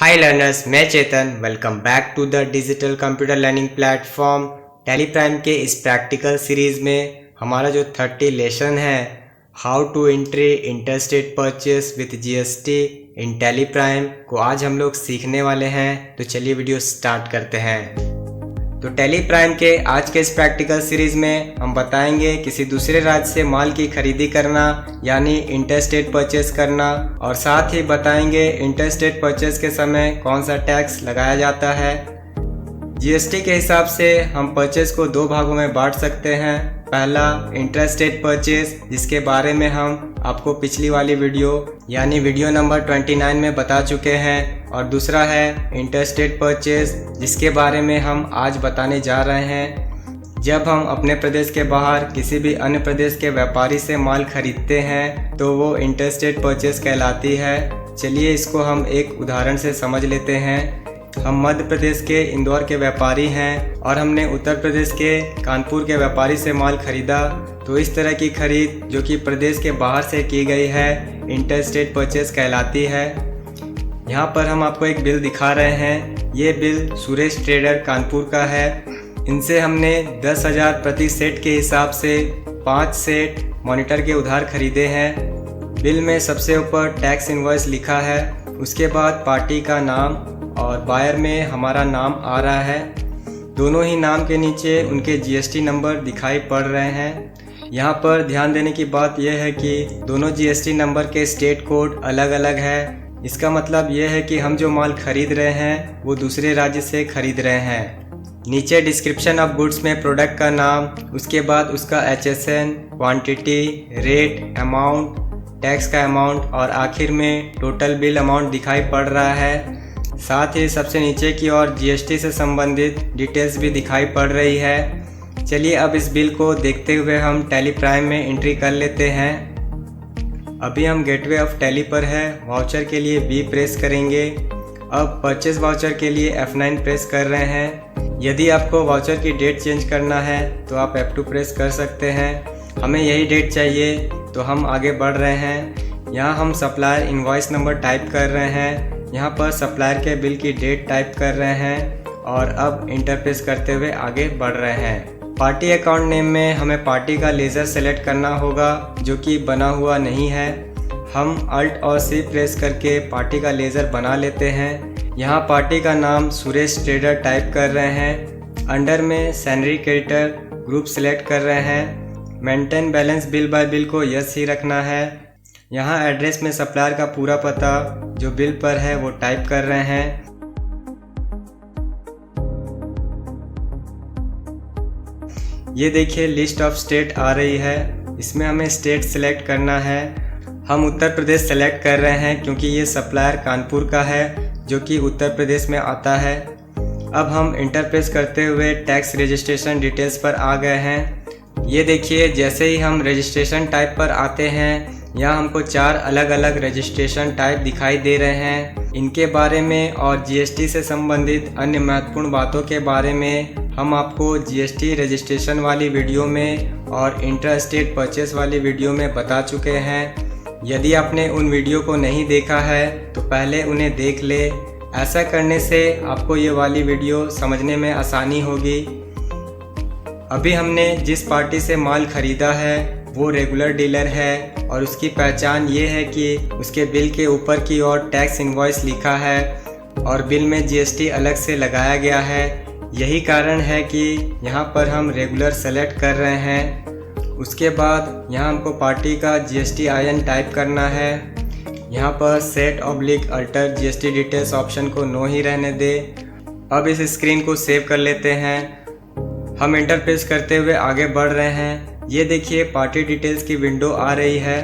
हाय learners, मैं Chetan. Welcome back to the digital computer learning platform Tally Prime के इस practical series में हमारा जो 30 लेसन है how to entry interstate purchase with GST in Tally Prime को आज हम लोग सीखने वाले हैं। तो चलिए वीडियो स्टार्ट करते हैं। तो टैली प्राइम के आज के इस प्रैक्टिकल सीरीज में हम बताएंगे किसी दूसरे राज्य से माल की खरीदी करना यानी इंटरस्टेट परचेस करना, और साथ ही बताएंगे इंटरस्टेट परचेस के समय कौन सा टैक्स लगाया जाता है। जीएसटी के हिसाब से हम परचेस को दो भागों में बांट सकते हैं। पहला इंटरस्टेट परचेस, जिसके बारे में हम आपको पिछली वाली वीडियो यानी वीडियो नंबर 29 में बता चुके हैं, और दूसरा है इंटरस्टेट परचेस, जिसके बारे में हम आज बताने जा रहे हैं। जब हम अपने प्रदेश के बाहर किसी भी अन्य प्रदेश के व्यापारी से माल खरीदते हैं तो वो इंटरस्टेट परचेस कहलाती है। चलिए इसको हम एक उदाहरण से समझ लेते हैं। हम मध्य प्रदेश के इंदौर के व्यापारी हैं और हमने उत्तर प्रदेश के कानपुर के व्यापारी से माल खरीदा, तो इस तरह की खरीद जो कि प्रदेश के बाहर से की गई है इंटरस्टेट परचेस कहलाती है। यहाँ पर हम आपको एक बिल दिखा रहे हैं। ये बिल सुरेश ट्रेडर कानपुर का है। इनसे हमने 10,000 प्रति सेट के हिसाब से 5 सेट मॉनिटर के उधार खरीदे हैं। बिल में सबसे ऊपर टैक्स इनवॉइस लिखा है, उसके बाद पार्टी का नाम और बायर में हमारा नाम आ रहा है। दोनों ही नाम के नीचे उनके जीएसटी नंबर दिखाई पड़ रहे हैं। यहाँ पर ध्यान देने की बात यह है कि दोनों जीएसटी नंबर के स्टेट कोड अलग अलग है। इसका मतलब यह है कि हम जो माल खरीद रहे हैं वो दूसरे राज्य से खरीद रहे हैं। नीचे डिस्क्रिप्शन ऑफ गुड्स में प्रोडक्ट का नाम, उसके बाद उसका HSN, quantity, rate, amount, tax का अमाउंट और आखिर में टोटल बिल अमाउंट दिखाई पड़ रहा है। साथ ही सबसे नीचे की ओर जीएसटी से संबंधित डिटेल्स भी दिखाई पड़ रही है। चलिए अब इस बिल को देखते हुए हम टैली प्राइम में एंट्री कर लेते हैं। अभी हम गेटवे ऑफ टैली पर है। वाउचर के लिए B प्रेस करेंगे। अब परचेस वाउचर के लिए F9 प्रेस कर रहे हैं। यदि आपको वाउचर की डेट चेंज करना है तो आप F2 प्रेस कर सकते हैं। हमें यही डेट चाहिए तो हम आगे बढ़ रहे हैं। यहाँ हम सप्लायर इनवॉइस नंबर टाइप कर रहे हैं। यहाँ पर सप्लायर के बिल की डेट टाइप कर रहे हैं और अब इंटर प्रेस करते हुए आगे बढ़ रहे हैं। पार्टी अकाउंट नेम में हमें पार्टी का लेज़र सेलेक्ट करना होगा, जो कि बना हुआ नहीं है। हम अल्ट और C प्रेस करके पार्टी का लेज़र बना लेते हैं। यहाँ पार्टी का नाम सुरेश ट्रेडर टाइप कर रहे हैं। अंडर में सैलरी क्रेडिटर ग्रुप सेलेक्ट कर रहे हैं। Maintain balance bill bye bill को यस ही रखना है। यहाँ एड्रेस में सप्लायर का पूरा पता जो बिल पर है वो टाइप कर रहे हैं। ये देखिए लिस्ट ऑफ स्टेट आ रही है। इसमें हमें स्टेट सेलेक्ट करना है। हम उत्तर प्रदेश सेलेक्ट कर रहे हैं क्योंकि ये सप्लायर कानपुर का है जो कि उत्तर प्रदेश में आता है। अब हम इंटर प्रेस करते हुए टैक्स रजिस्ट्रेशन डिटेल्स पर आ गए हैं। ये देखिए जैसे ही हम रजिस्ट्रेशन टाइप पर आते हैं, यहाँ हमको 4 अलग अलग रजिस्ट्रेशन टाइप दिखाई दे रहे हैं। इनके बारे में और जीएसटी से संबंधित अन्य महत्वपूर्ण बातों के बारे में हम आपको जीएसटी रजिस्ट्रेशन वाली वीडियो में और इंटरस्टेट परचेस वाली वीडियो में बता चुके हैं। यदि आपने उन वीडियो को नहीं देखा है तो पहले उन्हें देख ले। ऐसा करने से आपको ये वाली वीडियो समझने में आसानी होगी। अभी हमने जिस पार्टी से माल खरीदा है वो रेगुलर डीलर है और उसकी पहचान ये है कि उसके बिल के ऊपर की ओर टैक्स इनवॉइस लिखा है और बिल में जीएसटी अलग से लगाया गया है। यही कारण है कि यहाँ पर हम रेगुलर सेलेक्ट कर रहे हैं। उसके बाद यहाँ हमको पार्टी का जीएसटी IN टाइप करना है। यहाँ पर set oblique alter GST details option को नो ही रहने दे। अब इस स्क्रीन को सेव कर लेते हैं। हम इंटर प्रेस करते हुए आगे बढ़ रहे हैं। ये देखिए पार्टी डिटेल्स की विंडो आ रही है।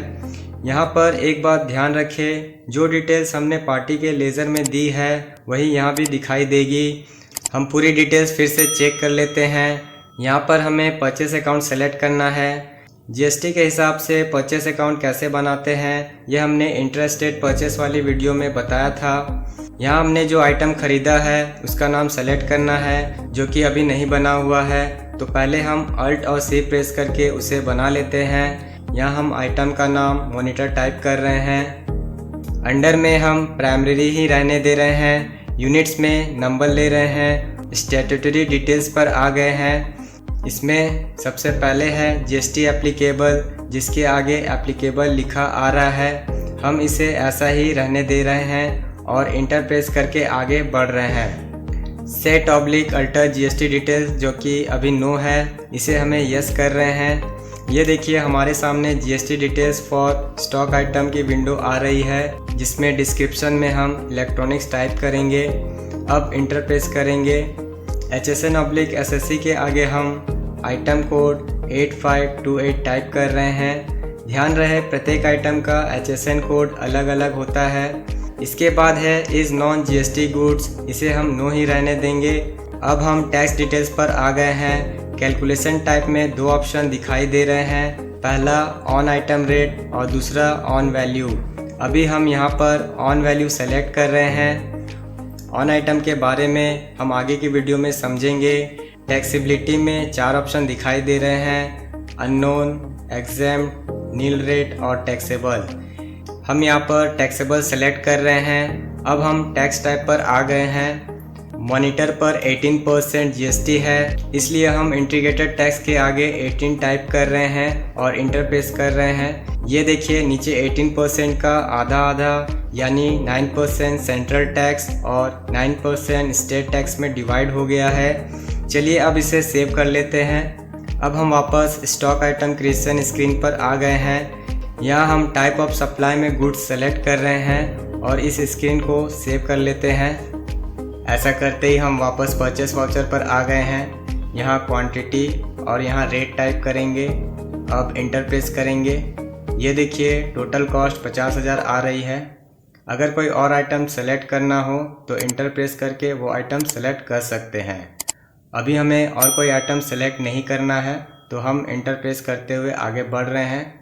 यहाँ पर एक बात ध्यान रखें, जो डिटेल्स हमने पार्टी के लेज़र में दी है वही यहाँ भी दिखाई देगी। हम पूरी डिटेल्स फिर से चेक कर लेते हैं। यहाँ पर हमें परचेस अकाउंट सेलेक्ट करना है। जीएसटी के हिसाब से परचेस अकाउंट कैसे बनाते हैं ये हमने इंटरस्टेट परचेस वाली वीडियो में बताया था। यहाँ हमने जो आइटम खरीदा है उसका नाम सेलेक्ट करना है, जो कि अभी नहीं बना हुआ है। तो पहले हम अल्ट और C प्रेस करके उसे बना लेते हैं। यहाँ हम आइटम का नाम मॉनिटर टाइप कर रहे हैं। अंडर में हम प्राइमरी ही रहने दे रहे हैं, यूनिट्स में नंबर ले रहे हैं, स्टैट्यूटरी डिटेल्स पर आ गए हैं। इसमें सबसे पहले है जीएसटी एप्लीकेबल, जिसके आगे एप्लीकेबल लिखा आ रहा है, हम इसे ऐसा ही रहने दे रहे हैं और इंटर प्रेस करके आगे बढ़ रहे हैं। Set oblique alter GST details जो कि अभी नो है, इसे हमें यस कर रहे हैं। ये देखिए हमारे सामने GST details for stock item की विंडो आ रही है, जिसमें डिस्क्रिप्शन में हम इलेक्ट्रॉनिक्स टाइप करेंगे। अब इंटर प्रेस करेंगे। HSN/SSC के आगे हम आइटम कोड 8528 टाइप कर रहे हैं। ध्यान रहे प्रत्येक आइटम का HSN कोड अलग अलग होता है। इसके बाद है इज़ नॉन जीएसटी गुड्स, इसे हम नो ही रहने देंगे। अब हम टैक्स डिटेल्स पर आ गए हैं। कैलकुलेशन टाइप में दो ऑप्शन दिखाई दे रहे हैं, पहला ऑन आइटम रेट और दूसरा ऑन वैल्यू। अभी हम यहाँ पर ऑन वैल्यू सेलेक्ट कर रहे हैं। ऑन आइटम के बारे में हम आगे की वीडियो में समझेंगे। टैक्सेबिलिटी में 4 ऑप्शन दिखाई दे रहे हैं, अननोन, एग्जेम्प्ट, नील रेट और टैक्सेबल। हम यहाँ पर टैक्सेबल सेलेक्ट कर रहे हैं। अब हम टैक्स टाइप पर आ गए हैं। मॉनिटर पर 18% जीएसटी है, इसलिए हम इंटीग्रेटेड टैक्स के आगे 18 टाइप कर रहे हैं और इंटर प्रेस कर रहे हैं। ये देखिए नीचे 18% का आधा आधा यानी 9% सेंट्रल टैक्स और 9% स्टेट टैक्स में डिवाइड हो गया है। चलिए अब इसे सेव कर लेते हैं। अब हम वापस स्टॉक आइटम क्रिएशन स्क्रीन पर आ गए हैं। यहाँ हम टाइप ऑफ सप्लाई में गुड्स सेलेक्ट कर रहे हैं और इस स्क्रीन को सेव कर लेते हैं। ऐसा करते ही हम वापस परचेस वाउचर पर आ गए हैं। यहाँ क्वांटिटी और यहाँ रेट टाइप करेंगे। अब इंटर प्रेस करेंगे। ये देखिए टोटल कॉस्ट 50,000 आ रही है। अगर कोई और आइटम सेलेक्ट करना हो तो इंटर प्रेस करके वो आइटम सेलेक्ट कर सकते हैं। अभी हमें और कोई आइटम सेलेक्ट नहीं करना है, तो हम इंटर प्रेस करते हुए आगे बढ़ रहे हैं।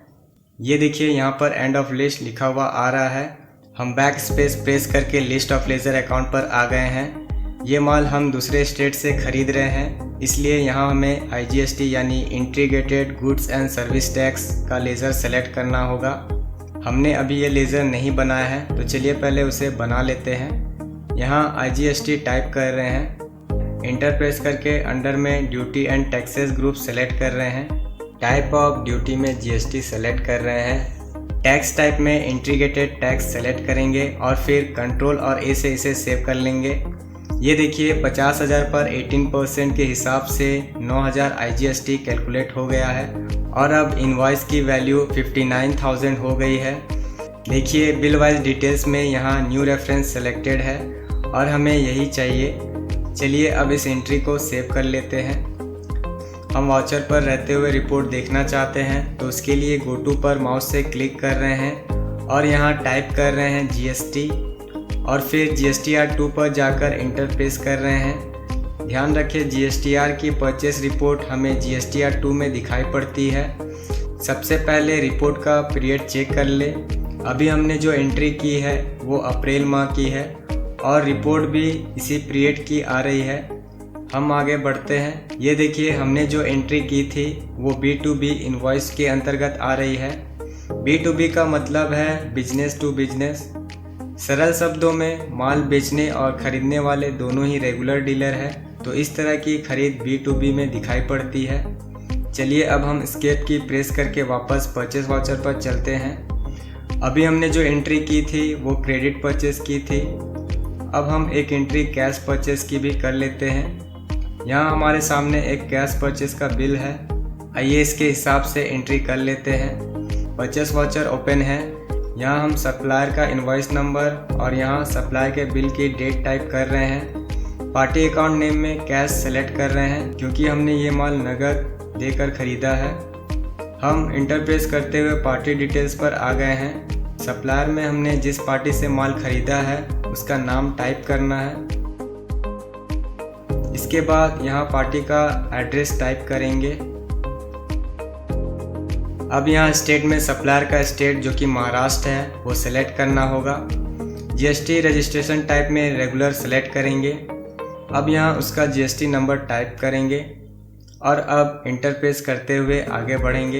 ये देखिए यहाँ पर एंड ऑफ लिस्ट लिखा हुआ आ रहा है। हम बैक स्पेस प्रेस करके लिस्ट ऑफ लेज़र अकाउंट पर आ गए हैं। ये माल हम दूसरे स्टेट से ख़रीद रहे हैं, इसलिए यहाँ हमें IGST यानी integrated goods and service tax का लेज़र सेलेक्ट करना होगा। हमने अभी ये लेज़र नहीं बनाया है, तो चलिए पहले उसे बना लेते हैं। यहाँ IGST टाइप कर रहे हैं। इंटर प्रेस करके अंडर में duty and taxes group select कर रहे हैं। टाइप ऑफ ड्यूटी में GST सेलेक्ट कर रहे हैं। टैक्स टाइप में इंटीग्रेटेड टैक्स सेलेक्ट करेंगे और फिर कंट्रोल और ए से इसे सेव कर लेंगे। ये देखिए 50,000 पर 18% के हिसाब से 9,000 IGST कैलकुलेट हो गया है और अब इनवॉइस की वैल्यू 59,000 हो गई है। देखिए बिल वाइज डिटेल्स में यहाँ न्यू रेफरेंस सेलेक्टेड है और हमें यही चाहिए। चलिए अब इस एंट्री को सेव कर लेते हैं। हम वाउचर पर रहते हुए रिपोर्ट देखना चाहते हैं, तो उसके लिए गो टू पर माउस से क्लिक कर रहे हैं और यहाँ टाइप कर रहे हैं GST और फिर GSTR 2 पर जाकर इंटर प्रेस कर रहे हैं। ध्यान रखें GSTR की परचेस रिपोर्ट हमें GSTR 2 में दिखाई पड़ती है। सबसे पहले रिपोर्ट का पीरियड चेक कर ले। अभी हमने जो एंट्री की है वो अप्रैल माह की है और रिपोर्ट भी इसी पीरियड की आ रही है। हम आगे बढ़ते हैं। ये देखिए हमने जो एंट्री की थी वो B2B इनवॉइस के अंतर्गत आ रही है। B2B का मतलब है बिजनेस टू बिजनेस। सरल शब्दों में माल बेचने और ख़रीदने वाले दोनों ही रेगुलर डीलर है, तो इस तरह की खरीद B2B में दिखाई पड़ती है। चलिए अब हम एस्केप की प्रेस करके वापस परचेस वाउचर पर चलते हैं। अभी हमने जो एंट्री की थी वो क्रेडिट परचेस की थी। अब हम एक एंट्री कैश परचेस की भी कर लेते हैं। यहाँ हमारे सामने एक कैश परचेस का बिल है। आइए इसके हिसाब से एंट्री कर लेते हैं। परचेस वाउचर ओपन है। यहाँ हम सप्लायर का इनवॉइस नंबर और यहाँ सप्लायर के बिल की डेट टाइप कर रहे हैं। पार्टी अकाउंट नेम में कैश सेलेक्ट कर रहे हैं क्योंकि हमने ये माल नगद देकर ख़रीदा है। हम इंटर प्रेस करते हुए पार्टी डिटेल्स पर आ गए हैं। सप्लायर में हमने जिस पार्टी से माल ख़रीदा है उसका नाम टाइप करना है। इसके बाद यहाँ पार्टी का एड्रेस टाइप करेंगे। अब यहाँ स्टेट में सप्लायर का स्टेट जो कि महाराष्ट्र है वो सेलेक्ट करना होगा। GST रजिस्ट्रेशन टाइप में रेगुलर सेलेक्ट करेंगे। अब यहाँ उसका GST नंबर टाइप करेंगे और अब इंटर प्रेस करते हुए आगे बढ़ेंगे।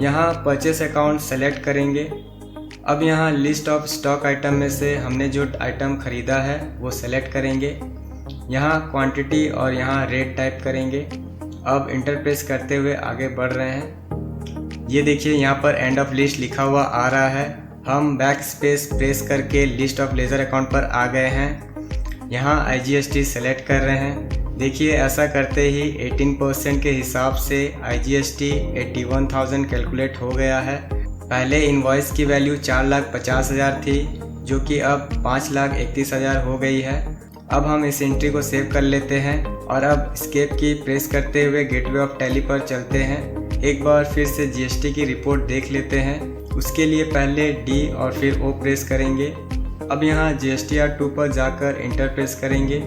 यहाँ परचेस अकाउंट सेलेक्ट करेंगे अब यहाँ लिस्ट ऑफ स्टॉक आइटम में से हमने जो आइटम ख़रीदा है वो सेलेक्ट करेंगे। यहाँ क्वांटिटी और यहाँ रेट टाइप करेंगे। अब इंटर प्रेस करते हुए आगे बढ़ रहे हैं। ये देखिए यहाँ पर एंड ऑफ लिस्ट लिखा हुआ आ रहा है। हम बैक स्पेस प्रेस करके लिस्ट ऑफ लेज़र अकाउंट पर आ गए हैं। यहाँ IGST सेलेक्ट कर रहे हैं। देखिए ऐसा करते ही 18% के हिसाब से IGST 81,000 कैलकुलेट हो गया है। पहले इनवॉइस की वैल्यू 4,50,000 थी, जो कि अब 5,31,000 हो गई है। अब हम इस एंट्री को सेव कर लेते हैं और अब एस्केप की प्रेस करते हुए गेटवे ऑफ टैली पर चलते हैं। एक बार फिर से GST की रिपोर्ट देख लेते हैं। उसके लिए पहले D और फिर O प्रेस करेंगे। अब यहाँ GSTR 2 पर जाकर इंटर प्रेस करेंगे।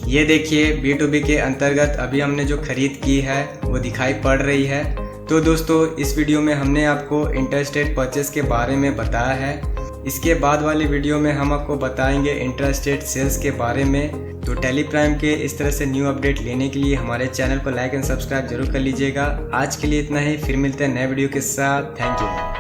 ये देखिए B2B के अंतर्गत अभी हमने जो खरीद की है वो दिखाई पड़ रही है। तो दोस्तों इस वीडियो में हमने आपको इंटरस्टेट परचेस के बारे में बताया है। इसके बाद वाली वीडियो में हम आपको बताएंगे इंटरस्टेट सेल्स के बारे में। तो टैली प्राइम के इस तरह से न्यू अपडेट लेने के लिए हमारे चैनल को लाइक एंड सब्सक्राइब जरूर कर लीजिएगा। आज के लिए इतना ही, फिर मिलते हैं नए वीडियो के साथ। Thank you.